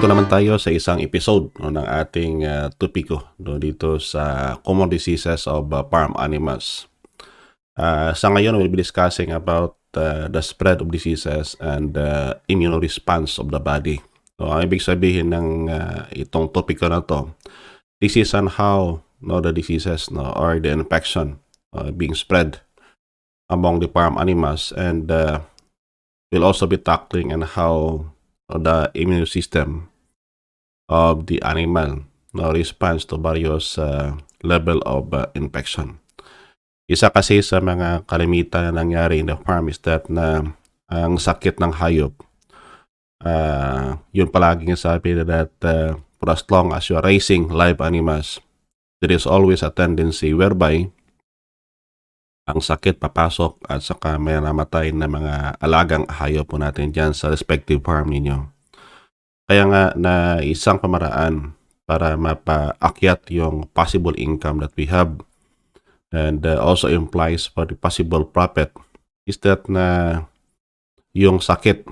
Nandito naman tayo sa isang episode ng ating topiko dito sa common diseases of farm animals. Sa ngayon, we'll be discussing about the spread of diseases and the immune response of the body. So, ang ibig sabihin ng itong topiko na to, this is on how the diseases or the infection being spread among the farm animals, and we'll also be tackling on how the immune system of the animal responds to various level of infection. Isa kasi sa mga kalimitan na nangyari in the farm is that na ang sakit ng hayop, yun palaging sabi that for as long as you are raising live animals, there is always a tendency whereby ang sakit papasok at saka may namatay na mga alagang hayop po natin dyan sa respective farm ninyo. Kaya nga na isang pamaraan para mapaakyat yung possible income that we have and also implies for the possible profit is that na yung sakit,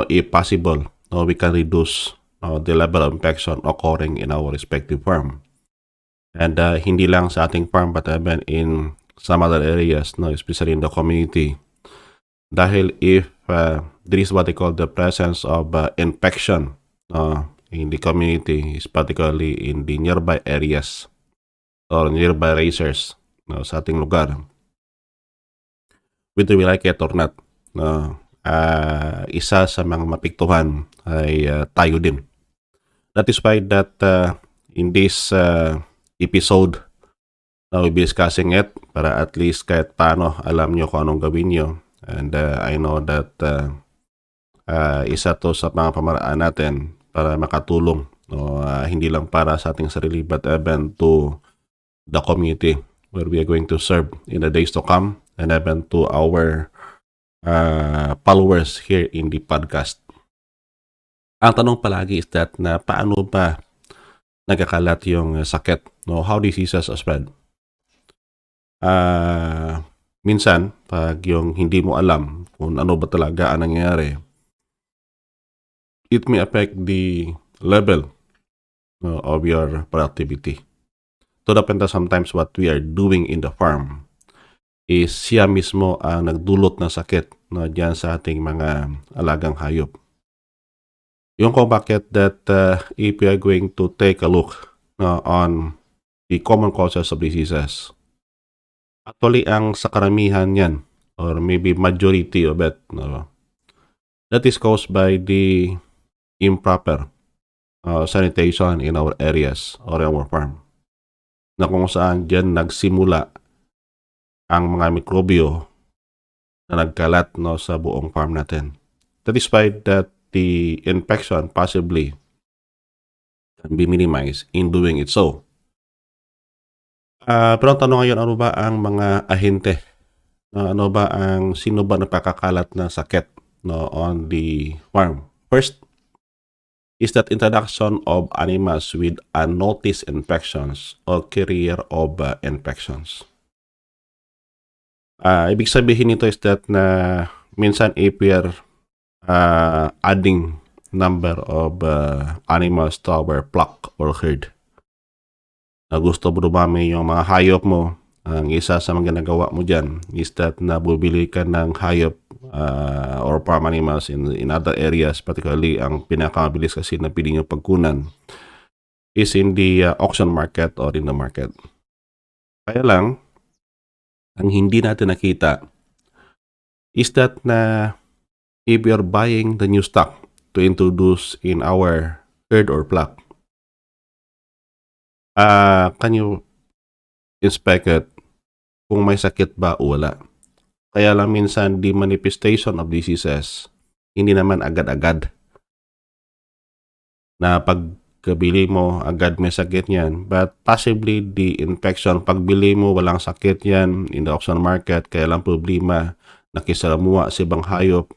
if possible, we can reduce the level of infection occurring in our respective farm. And hindi lang sa ating farm but even in some other areas, especially in the community. Dahil if there is what they call the presence of infection in the community, is particularly in the nearby areas or nearby racers sa ating lugar, whether we like it or not, isa sa mga mapiktuhan ay tayo din. That is why that in this episode, we'll be discussing it para at least kahit paano alam nyo kung anong gawin nyo. And I know that isa to sa mga pamaraan natin para makatulong, hindi lang para sa ating sarili but even to the community where we are going to serve in the days to come, and even to our followers here in the podcast. Ang tanong palagi is that na paano ba nagkakalat yung sakit? How diseases are spread? Minsan, pag yung hindi mo alam kung ano ba talaga ang nangyayari, it may affect the level of your productivity. To the point that sometimes what we are doing in the farm is siya mismo ang nagdulot ng sakit dyan sa ating mga alagang hayop. Yung kung bakit that if we are going to take a look on the common causes of diseases, actually ang sa karamihan yan, or maybe majority of it, that is caused by the improper sanitation in our areas or our farm, na kung saan dyan nagsimula ang mga mikrobyo na nagkalat sa buong farm natin. That is why that the infection possibly can be minimized in doing it so. Pero ang tanong ngayon, ano ba ang mga ahente? Sino ba napakakalat na sakit on the farm? First is that introduction of animals with unnoticed infections or carrier of infections. Ibig sabihin nito is that na minsan if we are adding number of animals to our flock or herd, na gusto mo dumami yung mga hayop mo, ang isa sa mga ginagawa mo dyan is that na bubili ka ng hayop or farm animals in other areas, particularly ang pinakamabilis kasi na pili nyo pagkunan is in the auction market or in the market. Kaya lang, ang hindi natin nakita is that na if we are buying the new stock to introduce in our herd or flock, can you inspect it kung may sakit ba o wala? Kaya lang minsan the manifestation of diseases hindi naman agad-agad na pagkabili mo agad may sakit yan, but possibly the infection pagbili mo walang sakit yan in the auction market, kaya lang problema nakisalamuha sa ibang hayop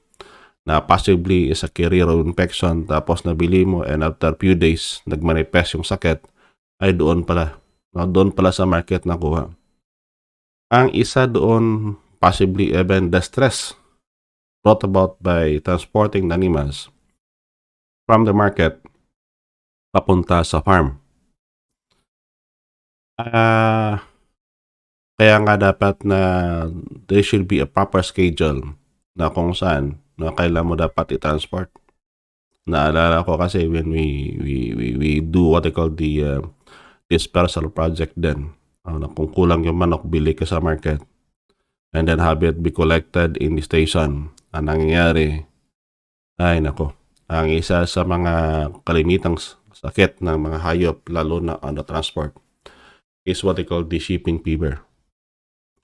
na possibly is a carrier of infection, tapos nabili mo and after few days nagmanifest yung sakit, ay doon pala sa market nakuha. Ang isa doon, possibly even the stress brought about by transporting the animals from the market papunta sa farm. Kaya nga dapat na there should be a proper schedule na kung saan na kailan mo dapat i-transport. Naalala ko kasi when we do what they call the dispersal project then. Na kung kulang yung manok, bili ka sa market. And then have it be collected in the station. Ang nangyayari, ay nako, ang isa sa mga kalimitang sakit ng mga hayop, lalo na on the transport, is what they call the shipping fever.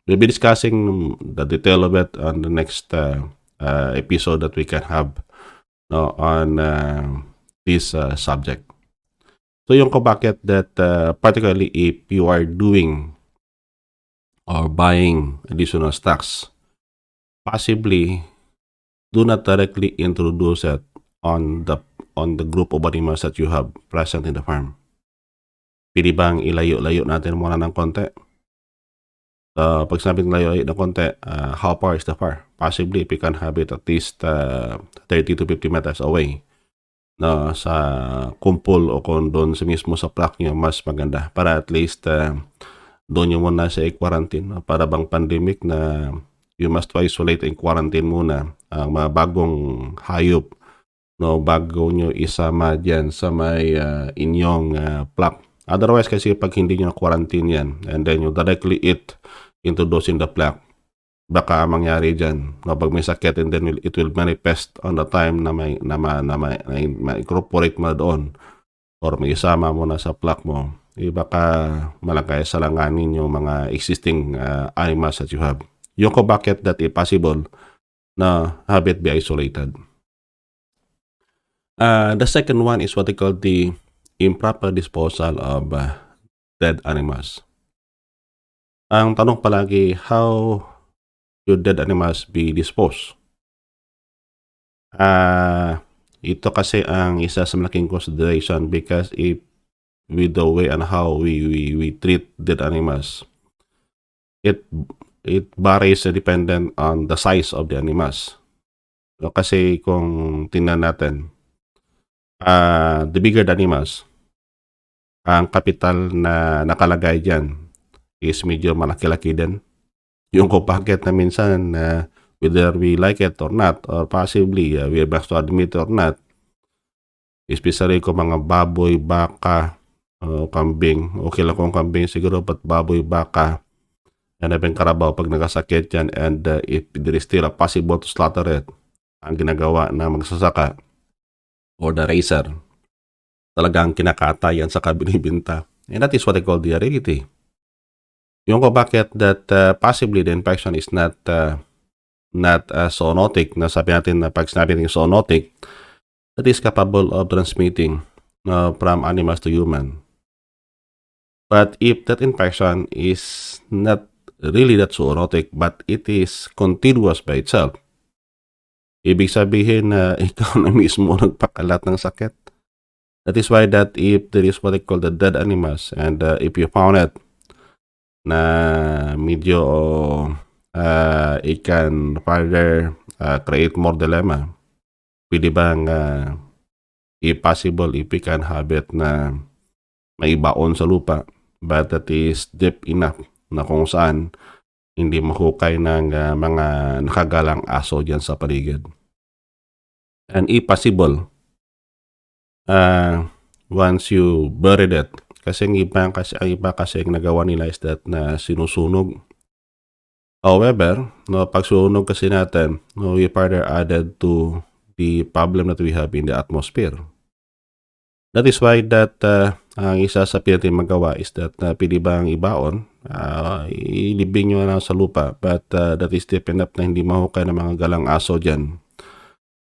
We'll be discussing the detail of it on the next episode that we can have on this subject. So yung kung bakit that particularly if you are doing or buying additional stocks, possibly do not directly introduce it on the group of animals that you have present in the farm. Pwede bang ilayo-layo natin muna ng konti? Pag sinabi ng layo-layo ng konti, how far is the far? Possibly if you can have it at least 30 to 50 meters away sa kumpul o kung doon sa mismo sa flock nyo, mas maganda. Para at least doon nyo muna sa quarantine. Para bang pandemic na you must isolate and quarantine muna ang mga bagong hayop bago nyo isama dyan sa may inyong flock. Otherwise kasi pag hindi nyo na-quarantine yan and then you directly eat into those in the flock, baka mangyari dyan. Pag may sakit and then it will manifest on the time na may incorporate mo doon or may isama mo na sa flock mo, baka malagay sa langanin yung mga existing animals that you have. Yung ko bakit that is possible na have it be isolated. The second one is what they call the improper disposal of dead animals. Ang tanong palagi, how should dead animals be disposed? Ito kasi ang isa sa malaking consideration because if with the way and how we treat dead animals, it varies dependent on the size of the animals. So, kasi kung tingnan natin, the bigger the animals, ang kapital na nakalagay dyan is medyo malaki-laki din. Yung kung bakit na minsan whether we like it or not or possibly we have to admit or not, especially kung mga baboy, baka, kambing, okay lang kung kambing siguro, but baboy, baka, and even karabaw pag nagasakit yan and if there is still a possible to slaughter it, ang ginagawa na magsasaka or the racer, talagang kinakatayan sa binibinta. And that is what I call the reality. Yung ko bakit that possibly the infection is not zoonotic, na sabi natin na pag sinabi natin zoonotic, that is capable of transmitting from animals to human. But if that infection is not really that zoonotic, but it is continuous by itself, ibig sabihin na ikaw na mismo nagpakalat ng sakit. That is why that if there is what they call the dead animals and if you found it na medyo it can further create more dilemma, pwede bang if possible if we can have it na may baon sa lupa but that is deep enough na kung saan hindi mahukay ng mga nakagalang aso dyan sa paligid. And if possible, once you buried it, kasi ang iba kasi ang nagawa nila is that na sinusunog. However, pag sunog kasi natin, we further added to the problem that we have in the atmosphere. That is why that ang isa sa pinating magawa is that pwede bang ibaon, ilibing nyo na sa lupa, but that is deep enough na hindi mahukay ng mga galang aso dyan.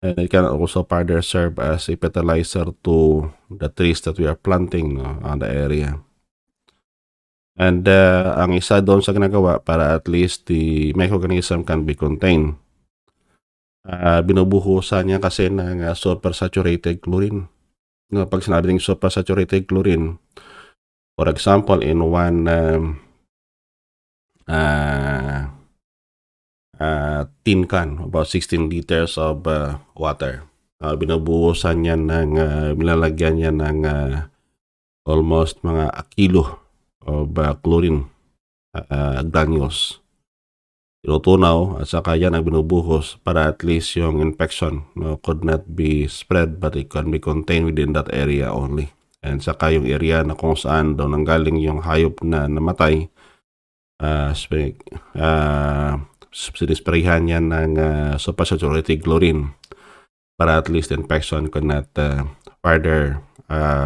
And it can also further serve as a fertilizer to the trees that we are planting on the area. And ang isa doon sa ginagawa para at least the microorganism can be contained, binubuhusan niya kasi ng supersaturated chlorine. Pag sinabi ng supersaturated chlorine, for example, in one tin can, about 16 liters of water, binubuhusan niya ng, nilalagyan niya ng almost mga kilo of chlorine granules. Tinutunaw at saka yan ang binubuhos para at least yung infection could not be spread but it can be contained within that area only. And saka yung area na kung saan daw nanggaling yung hayop na namatay, sinisprayan yan ng supersaturated chlorine para at least infection could not further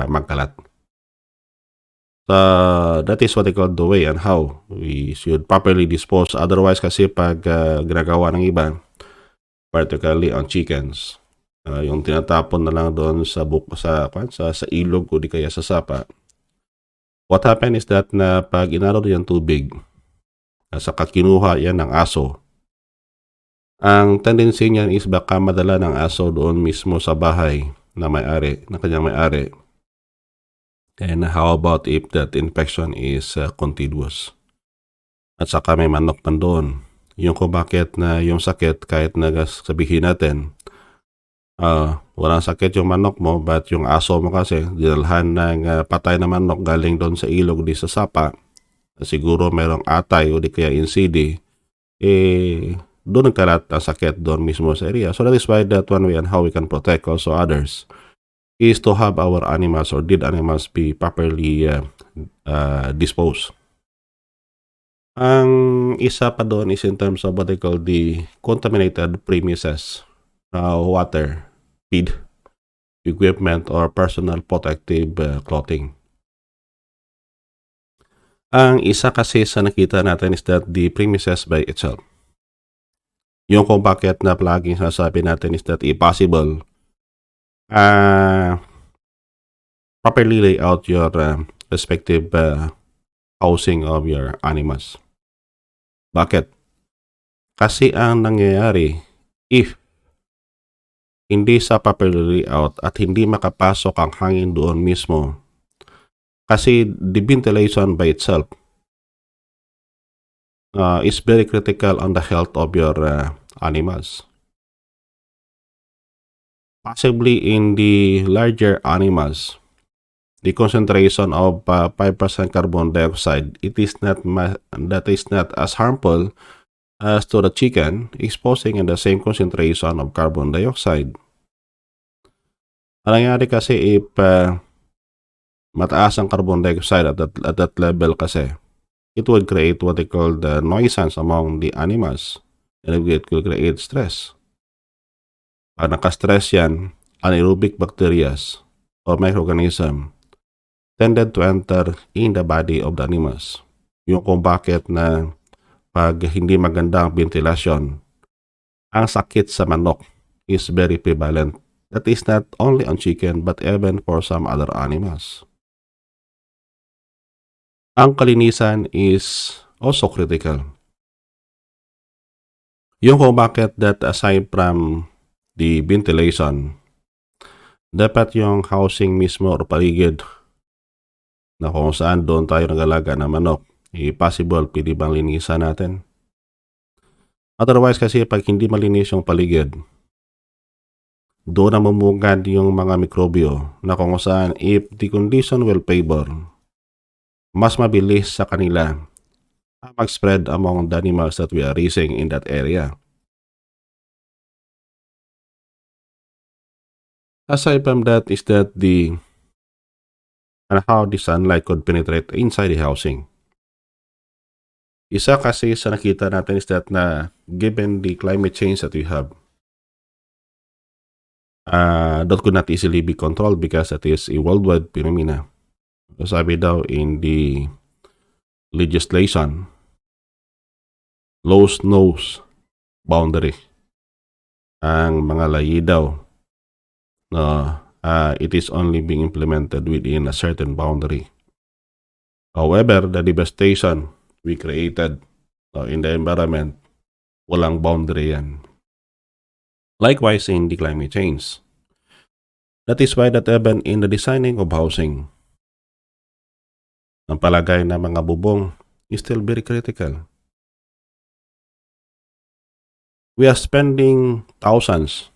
magkalat. So, that is what they call the way and how we should properly dispose. Otherwise kasi pag ginagawa ng iba, particularly on chickens, yung tinatapon na lang doon sa ilog o di kaya sa sapa. What happened is that na pag inaro yung tubig, saka kinuha yan ng aso, ang tendency niyan is baka madala ng aso doon mismo sa bahay na may-ari, na kanyang may-ari. And how about if that infection is continuous? At saka may manok man doon. Yung kung bakit na yung sakit, kahit sabihin natin, walang sakit yung manok mo, but yung aso mo kasi, dinalhan ng patay na manok galing doon sa ilog di sa sapa, siguro mayroong atay o di kaya NCD, doon nagkalat ang sakit doon mismo sa area. So that is why that one way and how we can protect also others is to have our animals or dead animals be properly disposed. Ang isa pa doon is in terms of what they call the contaminated premises, water, feed, equipment, or personal protective clothing. Ang isa kasi sa nakita natin is that the premises by itself. Yung kung bakit na palaging sinasabi natin is that impossible properly lay out your respective housing of your animals. Bakit? Kasi ang nangyayari, if hindi sa properly lay out at hindi makapasok ang hangin doon mismo, kasi the ventilation by itself is very critical on the health of your animals. Possibly in the larger animals, the concentration of 5% carbon dioxide, that is not as harmful as to the chicken exposing in the same concentration of carbon dioxide. Ang nangyari kasi if mataas ang carbon dioxide at that level kasi, it would create what they call the nuisance among the animals and it will create stress. Pag naka-stress yan, anaerobic bacteria or microorganism tended to enter in the body of the animals. Yung kung bakit na pag hindi maganda ang ventilasyon, ang sakit sa manok is very prevalent. That is not only on chicken but even for some other animals. Ang kalinisan is also critical. Yung kung bakit that aside from the ventilation, dapat yung housing mismo or paligid na kung saan doon tayo nag-alaga ng manok, possible pwede bang linisan natin? Otherwise kasi pag hindi malinis yung paligid, doon na mamugad yung mga mikrobyo na kung saan if the condition will favor, mas mabilis sa kanila mag-spread among the animals that we are raising in that area. Aside from that is that and how the sunlight could penetrate inside the housing. Isa kasi sa nakita natin is that na given the climate change that we have, that could not easily be controlled because it is a worldwide phenomena. Sabi daw in the legislation, laws knows boundary. Ang mga layi daw it is only being implemented within a certain boundary. However, the devastation we created in the environment, walang boundary yan. Likewise in the climate change. That is why that even in the designing of housing, ang palagay ng mga bubong is still very critical. We are spending thousands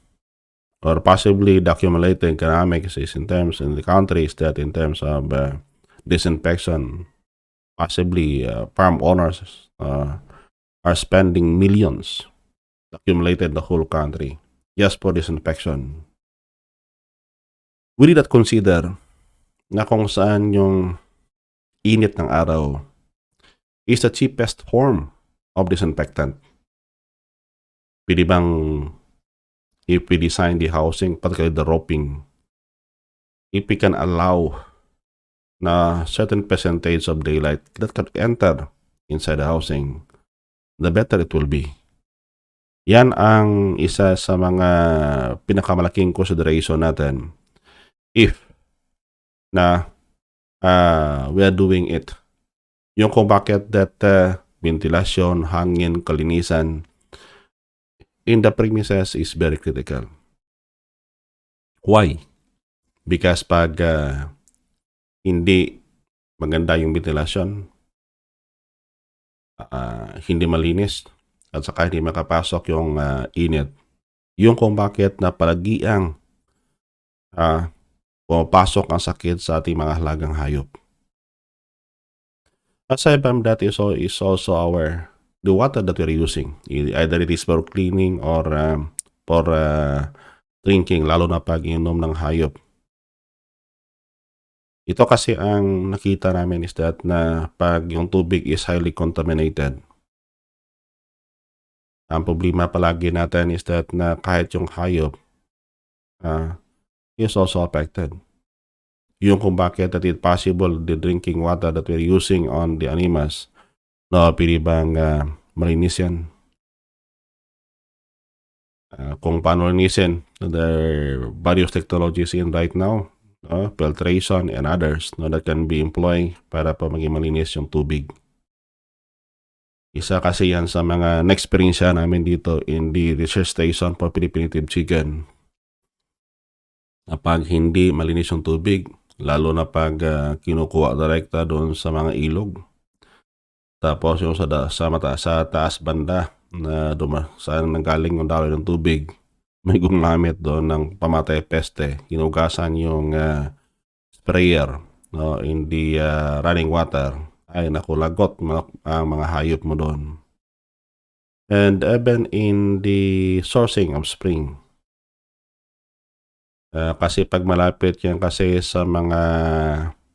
or possibly the accumulated economics is in the countries that in terms of disinfection. Possibly farm owners are spending millions accumulated the whole country just for disinfection. We did not consider na kung saan yung init ng araw is the cheapest form of disinfectant. Pwede bang if we design the housing, particularly the roping, if we can allow na certain percentage of daylight that can enter inside the housing, the better it will be. Yan ang isa sa mga pinakamalaking consideration natin if na we are doing it. Yung kung bakit that ventilation, hangin, kalinisan in the premises is very critical. Why? Because pag hindi maganda yung ventilation, hindi malinis, at saka hindi makapasok yung init, yung kung bakit na palagiang pumapasok ang sakit sa ating mga halagang hayop. Aside from that is also the water that we're using. Either it is for cleaning or for drinking, lalo na pag inom ng hayop. Ito kasi ang nakita namin is that na pag yung tubig is highly contaminated, ang problema palagi natin is that na kahit yung hayop is also affected. Yung kung bakit that it possible the drinking water that we're using on the animals, no, pwede bang malinis yan? Kung paano linisin, there are various technologies in right now, filtration and others that can be employed para pa maging malinis yung tubig. Isa kasi yan sa mga na-experience namin dito in the research station for Philippine Native Chicken. Pag hindi malinis yung tubig, lalo na pag kinukuha direkta doon sa mga ilog, tapos yung sa taas banda na saan nanggaling yung daloy ng tubig, may gumamit doon ng pamatay peste, kinugasan yung sprayer in the running water, ay nakulagot ang mga hayop mo doon. And even in the sourcing of spring, kasi pag malapit yan kasi sa mga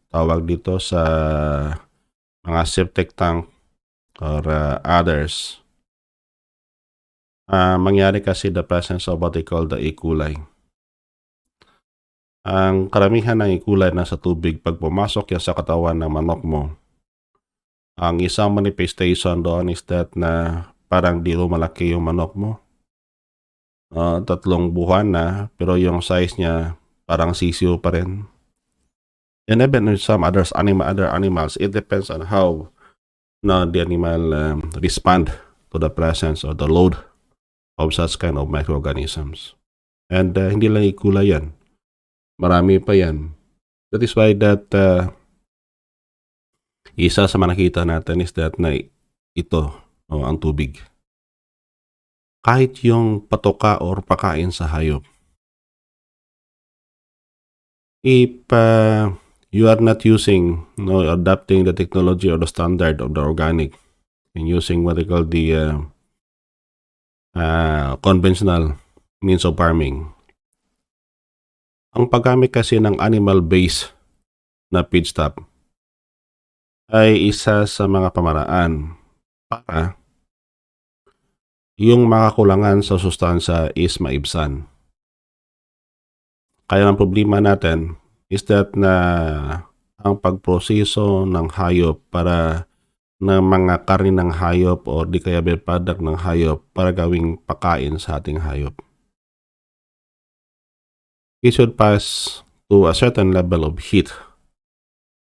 tawag dito sa mga septic tank or others, mangyari kasi the presence of what they call the E. coli. Ang karamihan ng E. coli na sa tubig, pag pumasok yan sa katawan ng manok mo, ang isang manifestation doon is that na parang di lumalaki yung manok mo. 3 buwan na, pero yung size niya parang sisiyo pa rin. And even with some other animals, it depends on how the animal respond to the presence or the load of such kind of microorganisms. And hindi lang ikula yan. Marami pa yan. That is why that isa sa nakita natin is that na ito, ang tubig. Kahit yung patoka or pakain sa hayop. If you are not using, adapting the technology or the standard of the organic and using what they call the conventional means of farming, ang paggamit kasi ng animal-based na feedstuff ay isa sa mga pamaraan para yung makakulangan sa sustansya is maibsan. Kaya ang problema natin is that na ang pagproseso ng hayop para ng mga karne ng hayop o di kaya byproduct ng hayop para gawing pakain sa ating hayop, it should pass to a certain level of heat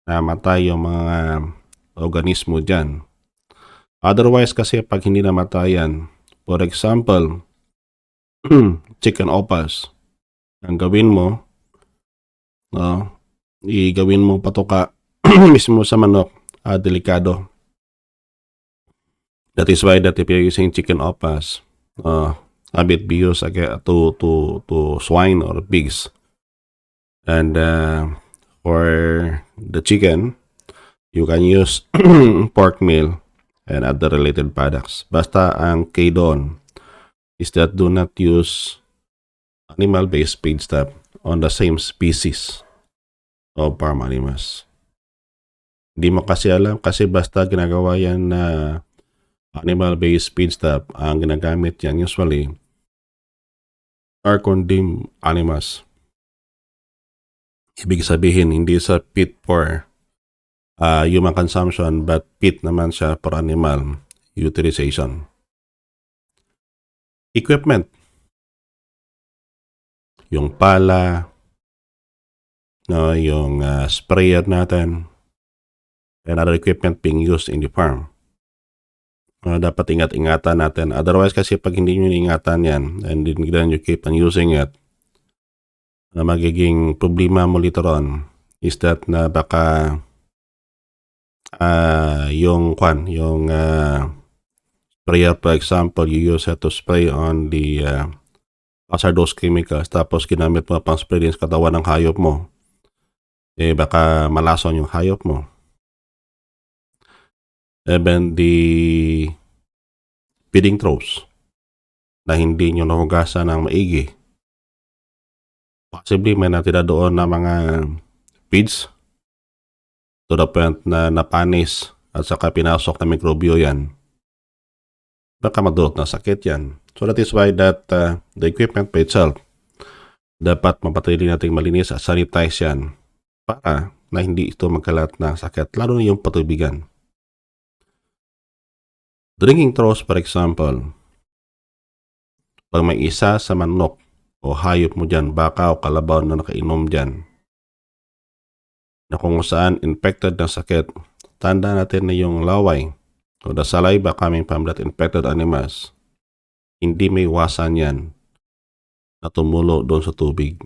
na matay yung mga organismo dyan. Otherwise kasi pag hindi namatayan, for example, chicken opas, ang gawin mo, igawin mo patoka mismo sa manok, delikado. That is why that if you're using chicken opas, a bit be used to swine or pigs. And for the chicken, You can use pork meal and other related products. Basta ang key doon is that do not use animal-based feedstuff on the same species of farm animals. Hindi mo kasi alam kasi basta ginagawa yan na animal-based feedstuff, ang ginagamit yan usually are condemned animals. Ibig sabihin, hindi sa fit for human consumption but fit naman siya for animal utilization. Equipment. Yung pala, no, yung sprayer natin, and other equipment being used in the farm. Dapat ingat-ingatan natin. Otherwise kasi pag hindi nyo ingatan yan and then you keep on using it, na magiging problema mo later on is that na baka yung sprayer, for example, you use it to spray on the hazardous chemicals, tapos ginamit mo pang spray din sa katawan ng hayop mo, baka malason yung hayop mo. Even the feeding troughs na hindi nyo nahugasan ng maigi, possibly may natira doon na mga feeds to the point na napanis at saka pinasok na mikrobyo yan. Baka madulot na sakit yan. So that is why that the equipment by itself, dapat mapatili natin malinis at sanitize yan para na hindi ito magkalat ng sakit, lalo na yung patubigan. Drinking troughs, for example, pag may isa sa manok o hayop mo dyan, baka o kalabaw na nakainom dyan, na kung saan infected ng sakit, tanda natin na yung laway o the saliva coming from that infected animals, hindi may iwasan yan na tumulo doon sa tubig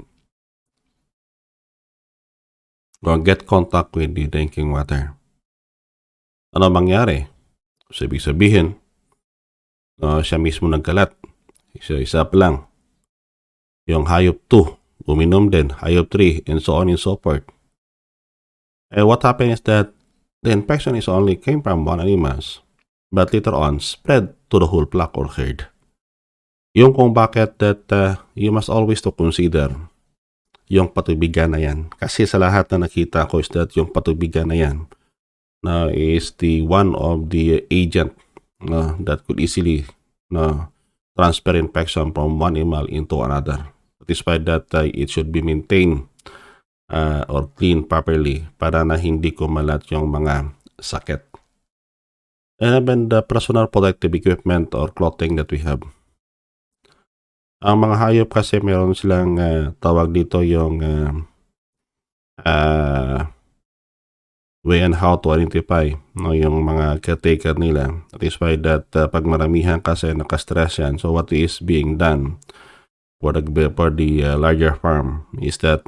or get contact with the drinking water. Ano mangyari? So, ibig sabihin, siya mismo nagkalat. Isa pa lang. Yung hayop 2, uminom din. Hayop 3, and so on and so forth. What happened is that the infection is only came from one animal, but later on spread to the whole flock or herd. Yung kung bakit that you must always to consider yung patubigan na yan. Kasi sa lahat na nakita ko is that yung patubigan na yan is the one of the agent that could easily transfer infection from one animal into another. Despite that, it should be maintained or cleaned properly para na hindi kumalat yung mga sakit. And even the personal protective equipment or clothing that we have. Ang mga hayop kasi meron silang tawag dito yung way and how to identify yung mga caretaker nila. That is why that pag maramihan kasi nakastress yan. So what is being done for the larger farm is that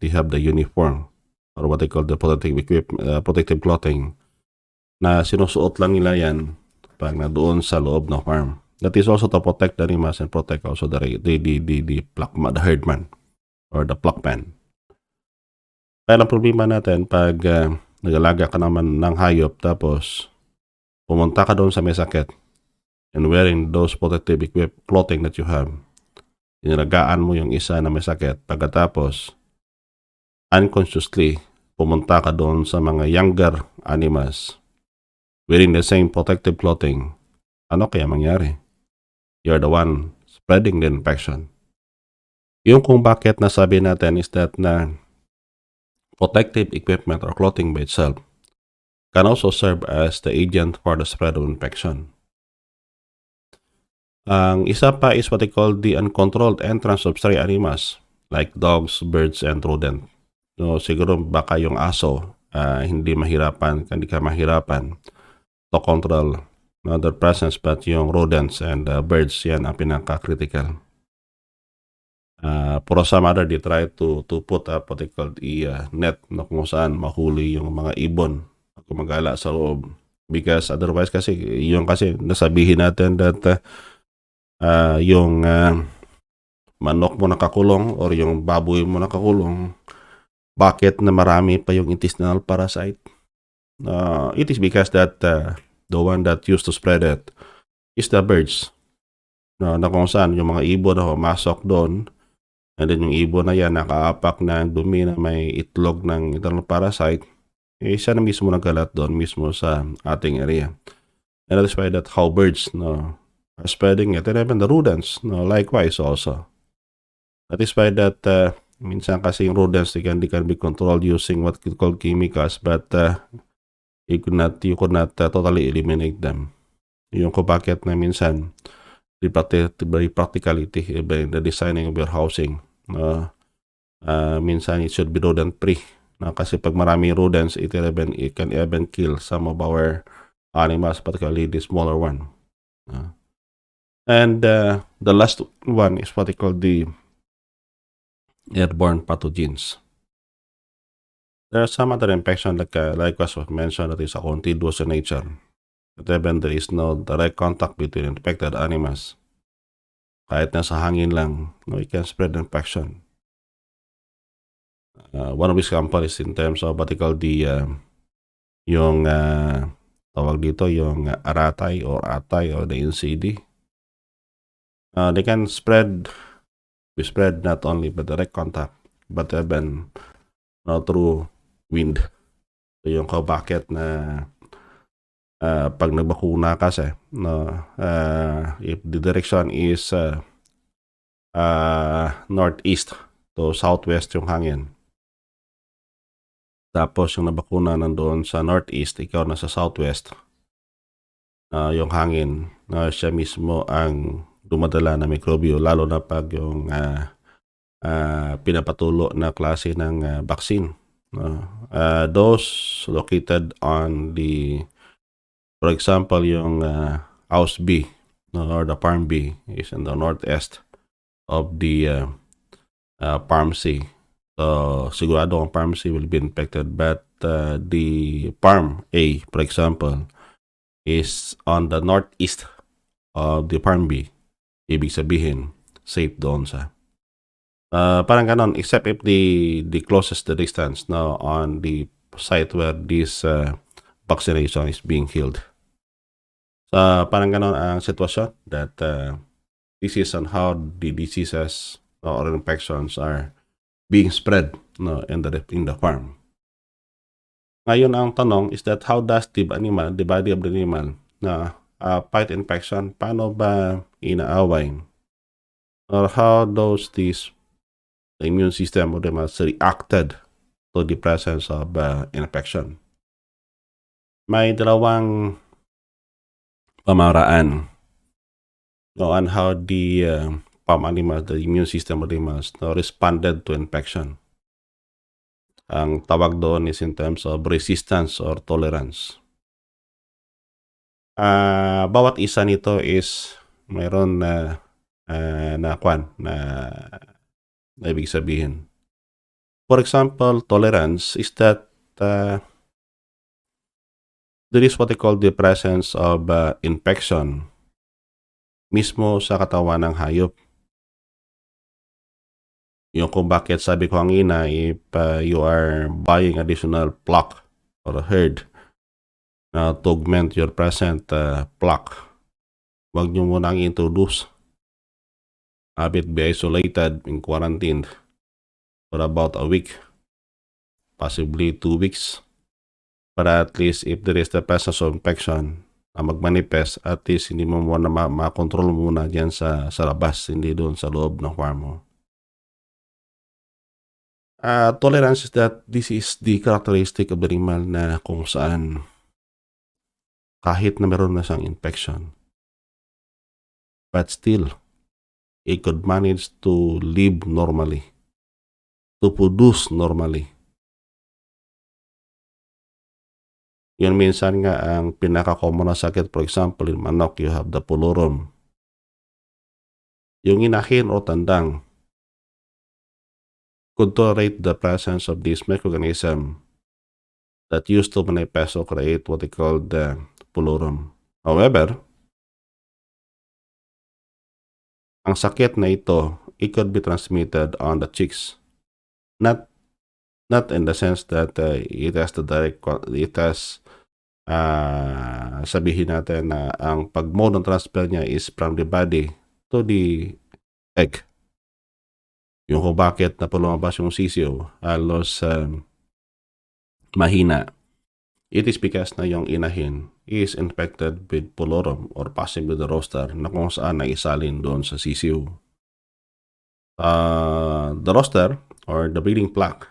they have the uniform or what they call the protective clothing na sinusuot lang nila yan pag na doon sa loob ng farm. That is also to protect the animals and protect also the herdman or the flockman. Kaya ang problema natin pag nagalaga ka naman ng hayop tapos pumunta ka doon sa may sakit and wearing those protective clothing that you have, inalagaan mo yung isa na may sakit, pagkatapos unconsciously pumunta ka doon sa mga younger animals wearing the same protective clothing, ano kaya mangyari? You're the one spreading the infection. Yung kung bakit nasabi natin is that na protective equipment or clothing by itself can also serve as the agent for the spread of infection. Ang isa pa is what they call the uncontrolled entrance of stray animals like dogs, birds, and rodent. So, siguro baka yung aso hindi ka mahirapan to control their presence, but yung rodents and birds, yan ang pinaka-critical. For some other, they try to put up what they call the net na kung saan mahuli yung mga ibon na gumagala sa loob. Because otherwise kasi, yung kasi nasabihin natin that yung manok mo nakakulong or yung baboy mo nakakulong, bakit na marami pa yung intestinal parasite? It is because that the one that used to spread it is the birds. Na kung saan yung mga ibon na pumasok doon, and then yung ibon na yan nakaapak ng dumi na may itlog ng internal parasite, siya na mismo nagkalat doon mismo sa ating area. And that is why that how birds are spreading it, and even the rodents likewise also. That is why that minsan kasi yung rodents they can be controlled using what we call chemicals, but you could not totally eliminate them. Yung kung bakit na minsan the practicality in the designing of your housing. Minsan it should be rodent free. Kasi pag marami rodents, it can even kill some of our animals, particularly the smaller one. And the last one is what they call the airborne pathogens. There are some other infection like was mentioned that is contagious in nature. But even there is no direct contact between infected animals. Kahit nasa hangin lang, it can spread infection. One of these companies in terms of what they call the yung tawag dito yung aratay or the NCD. They can be spread not only by direct contact but even through wind. So yung bakit na pag nagbakuna kasi if the direction is northeast to southwest yung hangin, tapos yung nabakuna nandoon sa northeast, ikaw nasa southwest, yung hangin siya mismo ang dumadala na mikrobyo, lalo na pag yung pinapatulo na klase ng vaccine. Those located on the, for example, yung house B or the farm B is in the northeast of the farm C. So, sigurado ang farm C will be infected, but the farm A, for example, is on the northeast of the farm B. Ibig sabihin, safe doon sa. Parang ganon, except if the closest the distance on the site where this vaccination is being held. Parang ganon ang sitwasyon that this is on how the diseases or infections are being spread in the farm. Ngayon ang tanong is that how does the body of the animal fight infection? Paano ba inaaway? Or how does the immune system of the animals reacted to the presence of infection? May dalawang pamaraan on how the farm animals, the immune system of the animals responded to infection. Ang tawag doon is in terms of resistance or tolerance. Bawat isa nito is mayroon na ibig sabihin. For example, tolerance is that there is what they call the presence of infection mismo sa katawan ng hayop. Yung kung bakit sabi ko kanina, if you are buying additional flock or herd to augment your present flock, wag nyo munang introduce. Have it be isolated and quarantined for about a week, possibly 2 weeks. But at least if there is the presence of infection na magmanifest, at least hindi mo muna makontrol muna dyan sa labas, hindi doon sa loob ng farm mo. Tolerance is that this is the characteristic of the animal na kung saan kahit na meron na siyang infection, but still it could manage to live normally, to produce normally. Yun minsan nga ang pinaka-common na sakit. For example, in manok, you have the pullurum. Yung inahin o tandang could tolerate the presence of this microorganism that used to manifest or create what they call the pullurum. However, ang sakit na ito, it could be transmitted on the chicks. Not in the sense that it has sabihin natin na ang pag-mode ng transfer niya is from the body to the egg. Yung kung bakit na lumabas yung sisiyo halos mahina. It is because na yung inahin is infected with pullorum or possibly the roster na kung saan na isalin doon sa sisiyo. The roster or the breeding plaque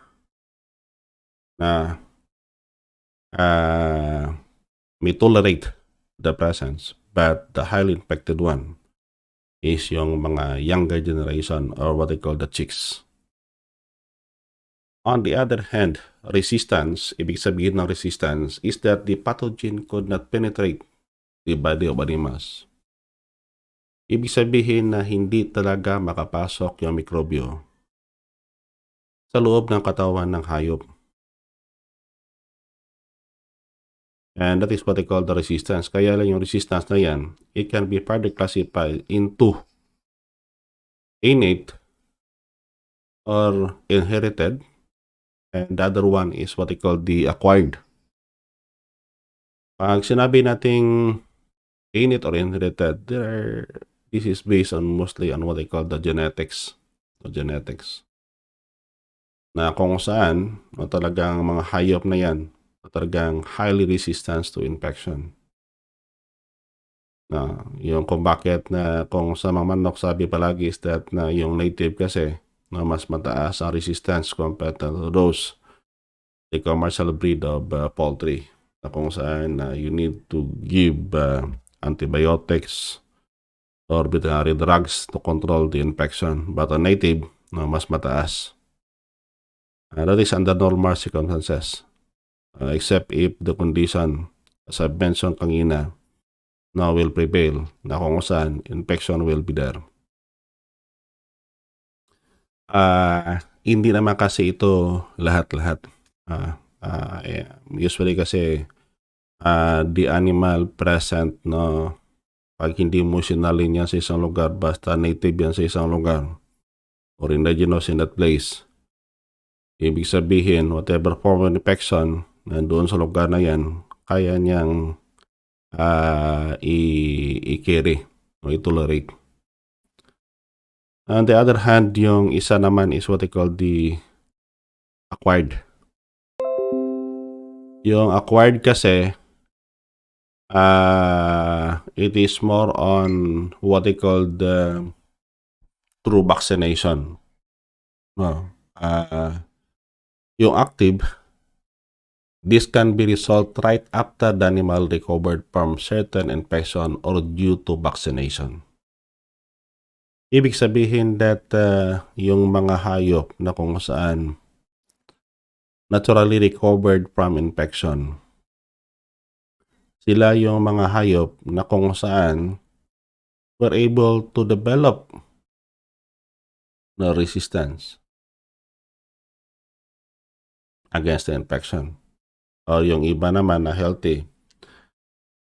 na may tolerate the presence, but the highly infected one is yung mga younger generation or what they call the chicks. On the other hand, resistance, ibig sabihin ng resistance is that the pathogen could not penetrate the body of animals. Ibig sabihin na hindi talaga makapasok yung mikrobyo sa loob ng katawan ng hayop. And that is what they call the resistance. Kaya lang yung resistance na yan, it can be further classified into innate or inherited, and the other one is what they call the acquired. Pag sinabi nating innate or inherited, this is based on mostly on what they call the genetics. Na kung saan talagang mga hayop na yan talagang highly resistant to infection. Yung kung bakit na kung sa mga manok sabi palagi is that na yung native kasi na mas mataas ang resistance compared to those the commercial breed of poultry na kung saan you need to give antibiotics or veterinary drugs to control the infection, but a native mas mataas. That is under normal circumstances. Except if the condition, as I mentioned kanina, will prevail, na kung saan infection will be there. Hindi naman kasi ito lahat-lahat. Usually kasi the animal present, pag hindi mo sinalin yan sa isang lugar, basta native yan sa isang lugar or indigenous in that place, ibig sabihin whatever form of infection nandoon sa lugar na yan, kaya niyang i-carry o i-tolerate. On the other hand, yung isa naman is what they call the acquired. Yung acquired kasi, it is more on what they call the true vaccination. Yung active, this can be resolved right after the animal recovered from certain infection or due to vaccination. Ibig sabihin that yung mga hayop na kung saan naturally recovered from infection, sila yung mga hayop na kung saan were able to develop the resistance against the infection. Or yung iba naman na healthy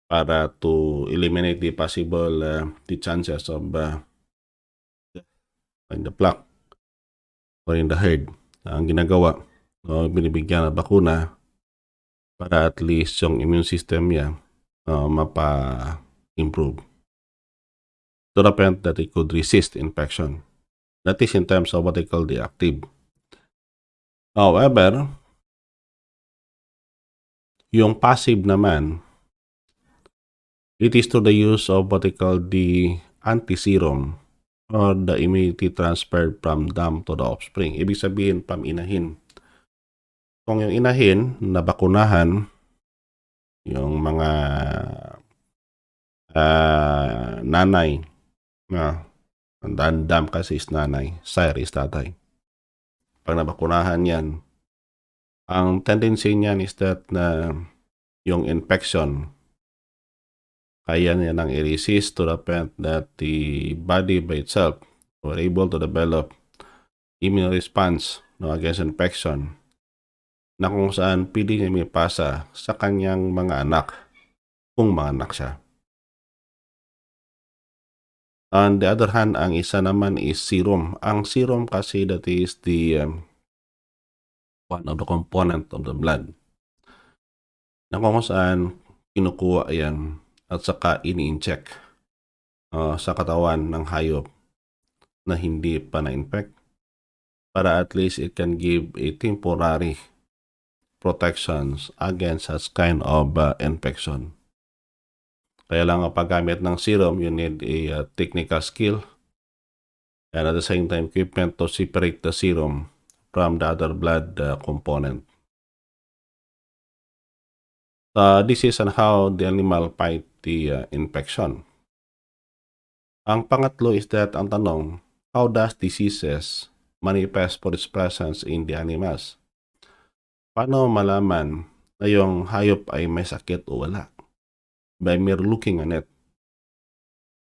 para to eliminate the possible the chances of in the flock or in the herd. Ang ginagawa, binibigyan ng bakuna para at least yung immune system niya mapa-improve to the point that it could resist infection. That is in terms of what they call the active. However, yung passive naman, it is to the use of what they call the anti-serum or the immunity transferred from dam to the offspring. Ibig sabihin, from inahin. Kung yung inahin na bakunahan, yung mga nanay, ang dam kasi is nanay, sire is tatay. Pag nabakunahan yan, ang tendency niyan is that na yung infection, kaya niya nang i-resist to the point that the body by itself were able to develop immune response against infection na kung saan pwede niya may pasa sa kanyang mga anak kung mga anak siya. On the other hand, ang isa naman is serum. Ang serum kasi that is the one of the component of the blood na kung saan kinukuha yan at saka ini-inject sa katawan ng hayop na hindi pa na-infect para at least it can give a temporary protections against such kind of infection. Kaya lang ang paggamit ng serum, you need a technical skill and at the same time equipment to separate the serum from the other blood component. This is on how the animal fight the infection. Ang pangatlo is that ang tanong, how does diseases manifest for its presence in the animals? Paano malaman na yung hayop ay may sakit o wala? By mere looking on it.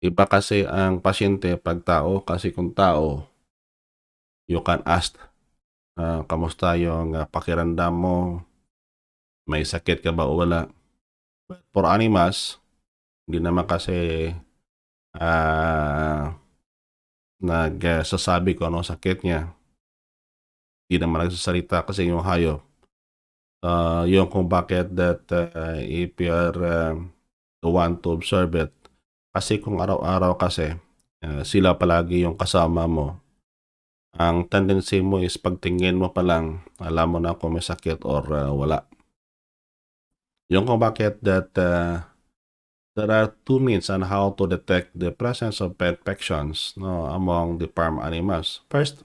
Iba kasi ang pasyente pag tao, kasi kung tao, you can ask, kamusta yung pakiramdam mo, may sakit ka ba o wala. But for animals, hindi naman kasi nagsasabi ko ano sakit niya. Hindi naman nagsasalita kasi yung hayop. Yung kung bakit that if you are the one to observe it, kasi kung araw-araw kasi sila palagi yung kasama mo, ang tendency mo is pagtingin mo pa lang, alam mo na kung may sakit or wala. Yung kung bakit that there are two means on how to detect the presence of infections among the farm animals. First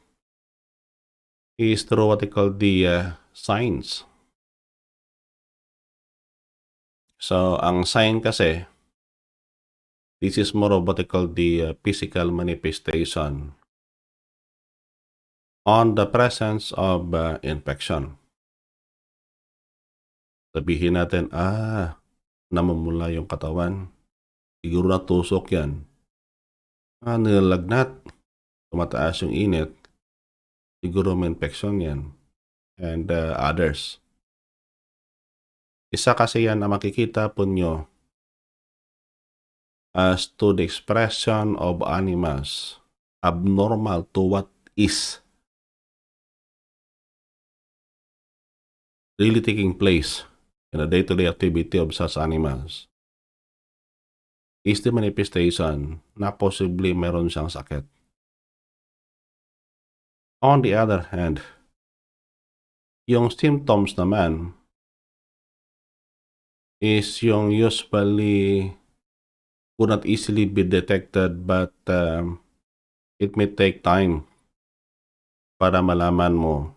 is through what they call the signs. So, ang sign kasi, this is more of what they call the physical manifestation on the presence of infection. Sabihin natin, namumula yung katawan. Siguro natusok yan. Nilalagnat. Tumataas yung init. Siguro may infection yan. And others. Isa kasi yan na makikita po nyo as to the expression of animals abnormal to what is really taking place in the day-to-day activity of such animals is the manifestation na possibly meron siyang sakit. On the other hand, yung symptoms naman is yung usually would not easily be detected but it may take time para malaman mo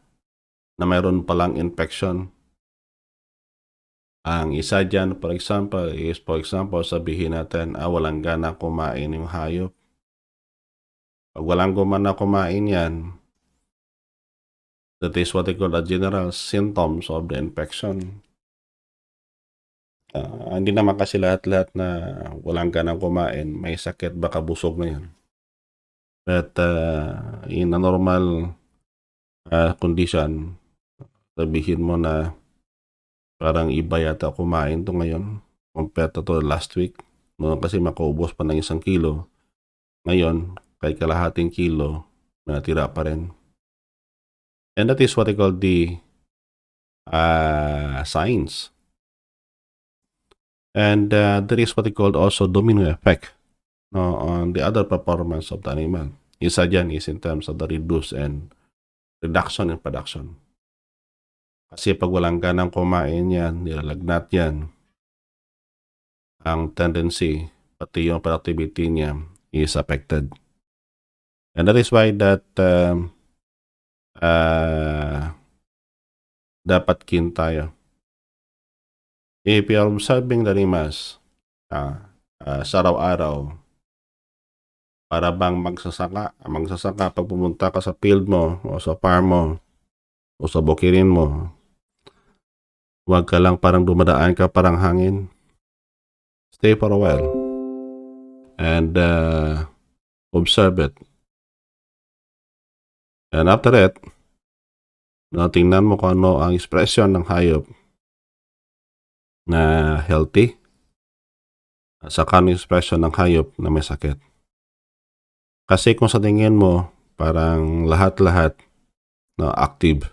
na mayroon palang infection. Ang isa dyan, for example, sabihin natin, walang gana kumain yung hayop. Pag walang gumana kumain yan, that is what they call the general symptoms of the infection. Hindi naman kasi lahat-lahat na walang ganang kumain, may sakit, baka busog na yan. But in a normal condition, sabihin mo na parang iba yata kumain to ngayon compared to last week. Noon kasi makaubos pa ng 1 kilo. Ngayon, kahit kalahating kilo, natira pa rin. And that is what they call the signs. And there is what they call also domino effect on the other performance of the animal. Isa dyan is in terms of the reduction in production. Kasi pag walang ganang kumain yan, nilalagnat yan, ang tendency, pati yung productivity niya is affected. And that is why that dapat keen tayo. If you are observing the animals sa araw-araw, para bang magsasaka pag pumunta ka sa field mo o sa farm mo o sa bukirin mo, huwag ka lang parang dumadaan ka parang hangin. Stay for a while and observe it. And after that, tingnan mo kung ano ang expression ng hayop na healthy at saka ang expression ng hayop na may sakit. Kasi kung sa tingin mo parang lahat-lahat na active,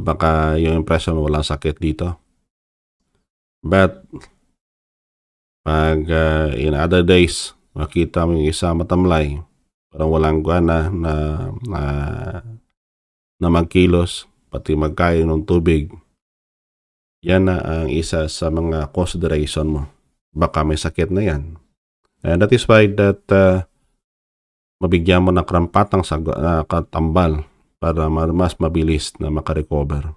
baka yung impression mo walang sakit dito. But pag in other days, makita mo yung isa matamlay, parang walang gana na magkilos, pati magkain ng tubig, yan na ang isa sa mga consideration mo. Baka may sakit na yan. And that is why that mabigyan mo ng karampatang katambal para mas mabilis na makarecover.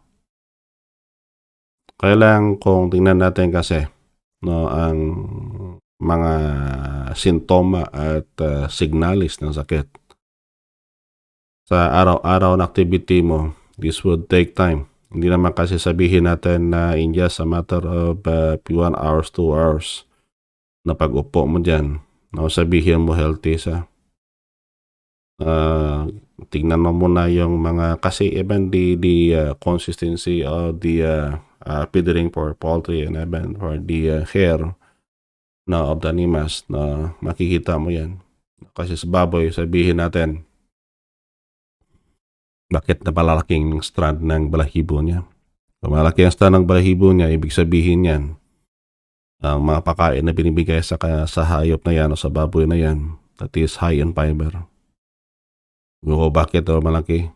Kaya lang kung tingnan natin kasi ang mga sintoma at signalis ng sakit sa araw-araw na activity mo, this would take time. Hindi naman kasi sabihin natin na in just a matter of 1 hours, 2 hours na pag-upo mo dyan, na sabihin mo healthy sa tignan mo muna yung mga, kasi even the consistency of the feeding for poultry and even for the hair na of the animals, na makikita mo yan. Kasi sa baboy, sabihin natin, bakit na malalaking strand ng balahibo niya? Kung malaki ang strand ng balahibo niya, ibig sabihin yan, ang mga pakain na binibigay sa hayop na yan o sa baboy na yan, that is high in fiber. Kung bakit malaki?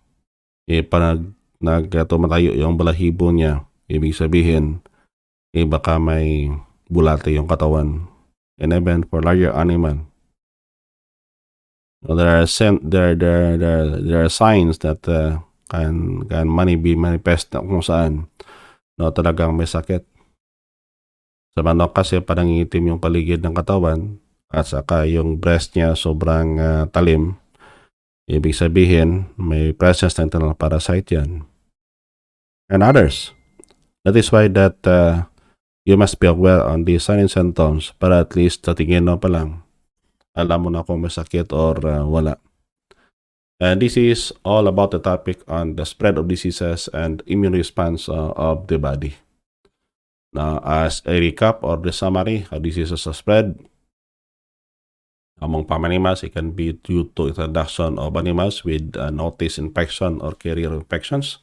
Tumatayo yung balahibo niya, ibig sabihin, baka may bulate yung katawan. And even for larger animal, there are signs that can be manifest na kung saan talagang may sakit. Sa manok kasi parang itim yung paligid ng katawan at saka yung breast niya sobrang talim. Ibig sabihin may presence ng internal parasite yan. And others. That is why that you must be aware on the signs and symptoms para at least tingin mo pa lang, alam mo na kung may sakit or wala. And this is all about the topic on the spread of diseases and immune response of the body. Now, as a recap or the summary, how diseases are spread among farm animals, it can be due to introduction of animals with notice infection or carrier infections,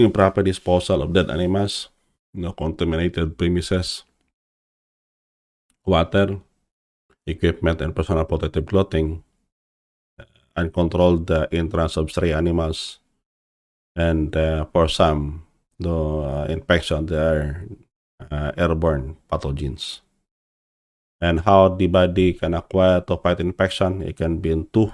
improper disposal of dead animals, contaminated premises, water, equipment, and personal protective clothing, uncontrolled entrance of stray animals, and for some, infection, they are airborne pathogens. And how the body can acquire to fight infection, it can be in two.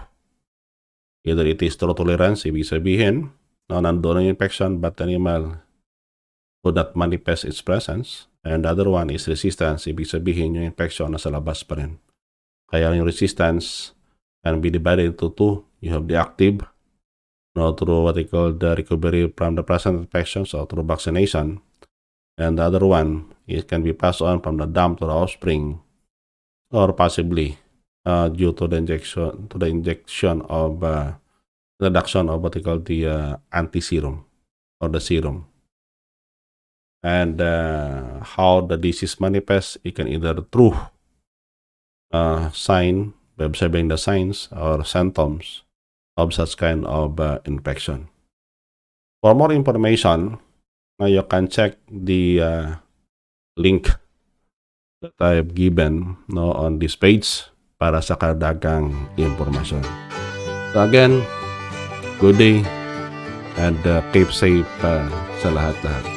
Either it is through tolerance, ibig sabihin, nandun ang infection but the animal would not manifest its presence. And the other one is resistance, ibig sabihin yung infection nasa labas pa rin. Kaya yung resistance can be divided into two. You have the active, through what they call the recovery from the present infections or through vaccination. And the other one, it can be passed on from the dam to the offspring, or possibly due to the injection of reduction of what they call the anti-serum or the serum. And how the disease manifests, it can either through sign, by observing the signs or symptoms of such kind of infection. For more information, you can check the link that I have given on this page para sa karagdagang impormasyon. So again, good day and keep safe sa lahat-lahat.